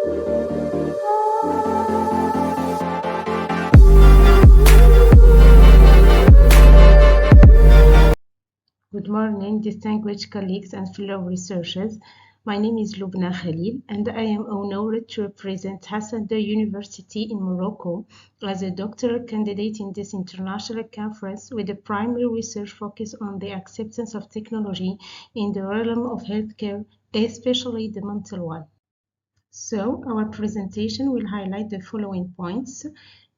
Good morning, distinguished colleagues and fellow researchers. My name is Lubna Khalil, and I am honored to represent Hassan II University in Morocco as a doctoral candidate in this international conference with a primary research focus on the acceptance of technology in the realm of healthcare, especially the mental one. So our presentation will highlight the following points.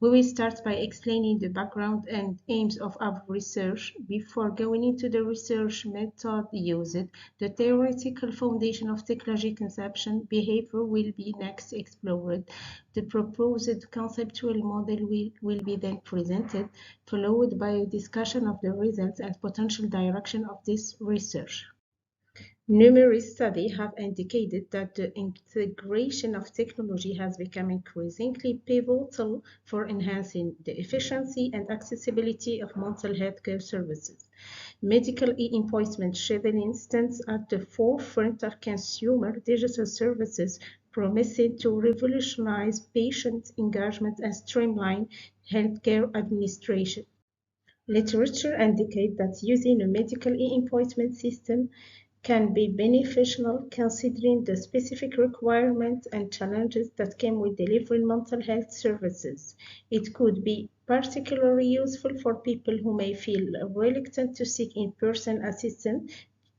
We will start by explaining the background and aims of our research before going into the research method used. The theoretical foundation of technology conception behavior will be next explored. The proposed conceptual model will be then presented, followed by a discussion of the results and potential direction of this research. Numerous studies have indicated that the integration of technology has become increasingly pivotal for enhancing the efficiency and accessibility of mental health care services. Medical e-appointment Chevening stands at the forefront of consumer digital services, promising to revolutionize patient engagement and streamline healthcare administration. Literature indicates that using a medical e-appointment system can be beneficial considering the specific requirements and challenges that came with delivering mental health services. It could be particularly useful for people who may feel reluctant to seek in-person assistance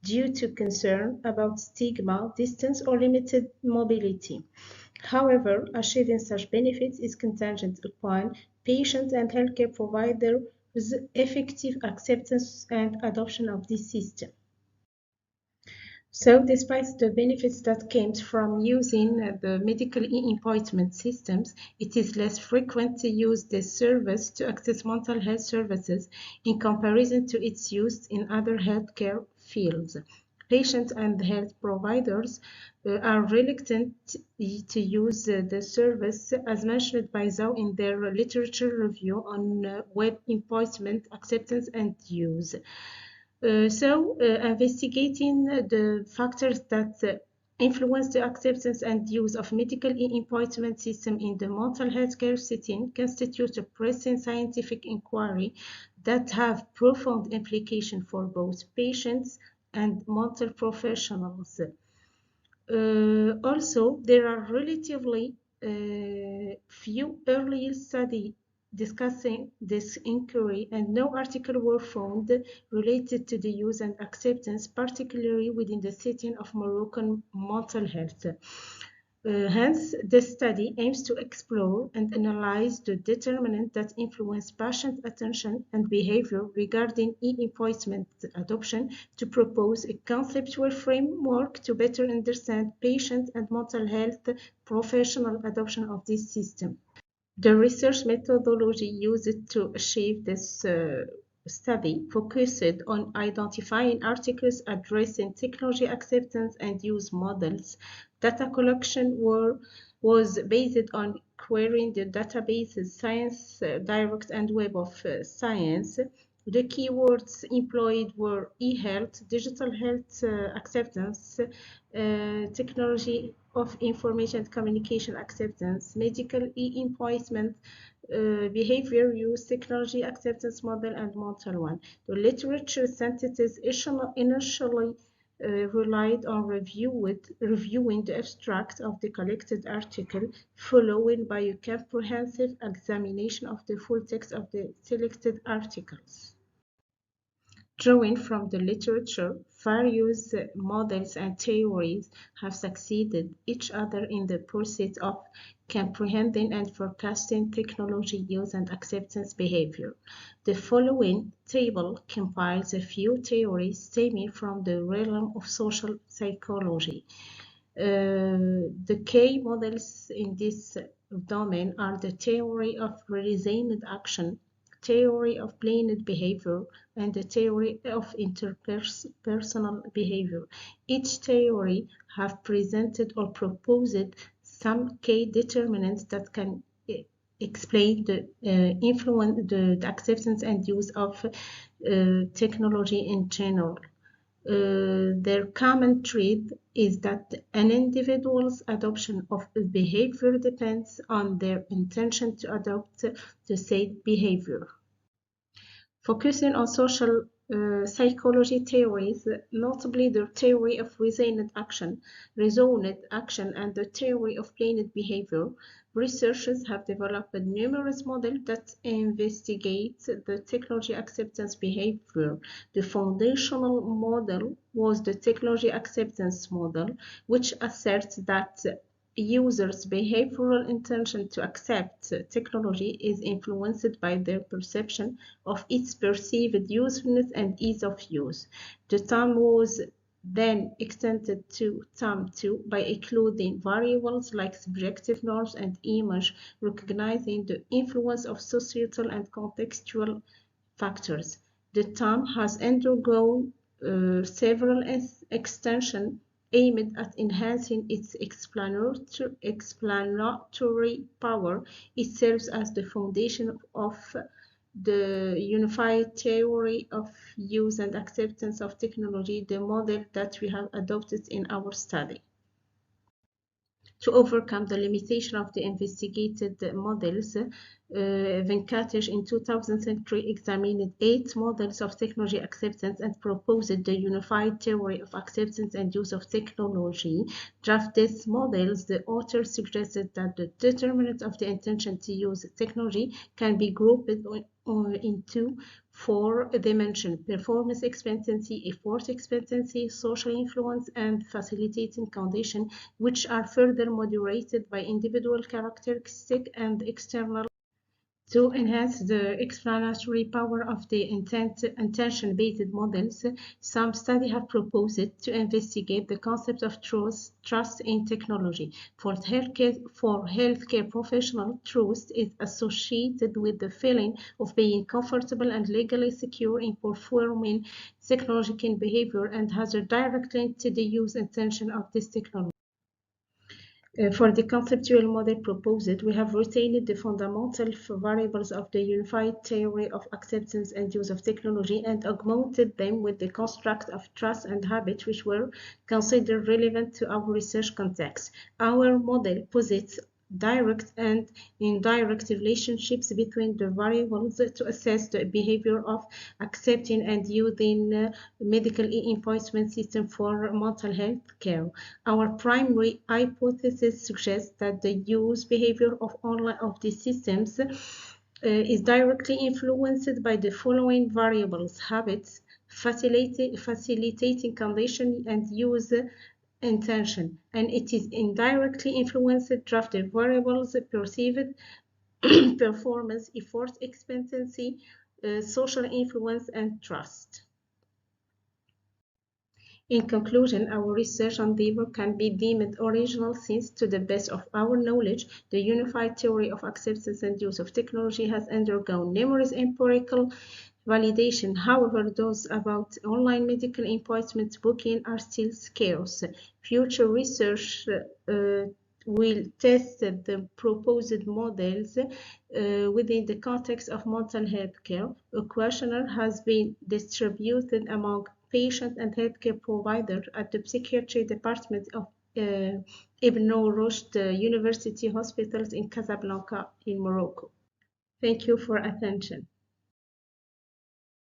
due to concern about stigma, distance, or limited mobility. However, achieving such benefits is contingent upon patients and healthcare providers' effective acceptance and adoption of this system. So, despite the benefits that came from using the medical e-appointment systems, it is less frequent to use this service to access mental health services in comparison to its use in other healthcare fields. Patients and health providers are reluctant to use the service, as mentioned by Zhao in their literature review on web appointment acceptance and use. Investigating the factors that influence the acceptance and use of medical e-appointment system in the mental health care setting constitutes a pressing scientific inquiry that have profound implications for both patients and mental professionals. Also, there are relatively few early studies discussing this inquiry, and no article were found related to the use and acceptance, particularly within the setting of Moroccan mental health. Hence, this study aims to explore and analyze the determinants that influence patient attention and behavior regarding e-appointment adoption to propose a conceptual framework to better understand patient and mental health professional adoption of this system. The research methodology used to achieve this study focused on identifying articles addressing technology acceptance and use models. Data collection was based on querying the databases Science Direct and Web of Science. The keywords employed were e-health, digital health acceptance, technology of information and communication acceptance, medical e-appointment, behavior use, technology acceptance model, and mental one. The literature synthesis initially relied on reviewing the abstract of the collected article, followed by a comprehensive examination of the full text of the selected articles. Drawing from the literature, various models and theories have succeeded each other in the pursuit of comprehending and forecasting technology use and acceptance behavior. The following table compiles a few theories stemming from the realm of social psychology. The key models in this domain are the theory of reasoned action, theory of planned behavior, and the theory of interpersonal behavior. Each theory have presented or proposed some key determinants that can explain the influence, the acceptance and use of technology in general. Their common trait is that an individual's adoption of a behavior depends on their intention to adopt the said behavior. Focusing on social psychology theories, notably the theory of resonant action, and the theory of planned behavior, researchers have developed numerous models that investigate the technology acceptance behavior. The foundational model was the technology acceptance model, which asserts that users' behavioral intention to accept technology is influenced by their perception of its perceived usefulness and ease of use. The term was then extended to term 2 by including variables like subjective norms and image, recognizing the influence of societal and contextual factors. The term has undergone several extensions aimed at enhancing its explanatory power. It serves as the foundation of the unified theory of use and acceptance of technology, the model that we have adopted in our study. To overcome the limitation of the investigated models, Venkatesh in 2003 examined 8 models of technology acceptance and proposed the unified theory of acceptance and use of technology. Drafted these models, the author suggested that the determinant of the intention to use technology can be grouped into 4 dimensions: performance expectancy, effort expectancy, social influence, and facilitating condition, which are further moderated by individual characteristics and external. To enhance the explanatory power of the intention-based models, some studies have proposed to investigate the concept of trust in technology. For healthcare professionals, trust is associated with the feeling of being comfortable and legally secure in performing technological behavior and has a direct link to the use intention of this technology. For the conceptual model proposed, we have retained the fundamental variables of the unified theory of acceptance and use of technology and augmented them with the construct of trust and habit, which were considered relevant to our research context. Our model posits direct and indirect relationships between the variables to assess the behavior of accepting and using medical e-appointment system for mental health care. Our primary hypothesis suggests that the use behavior of these systems is directly influenced by the following variables: habits, facilitating condition, and use intention, and it is indirectly influenced drafted variables: perceived performance, effort expectancy, social influence, and trust. In conclusion, our research endeavor can be deemed original since, to the best of our knowledge, the unified theory of acceptance and use of technology has undergone numerous empirical validation. However, those about online medical appointment booking are still scarce. Future research will test the proposed models within the context of mental health care. A questionnaire has been distributed among patients and healthcare providers at the psychiatry department of Ibn Rushd University Hospitals in Casablanca in Morocco. Thank you for attention.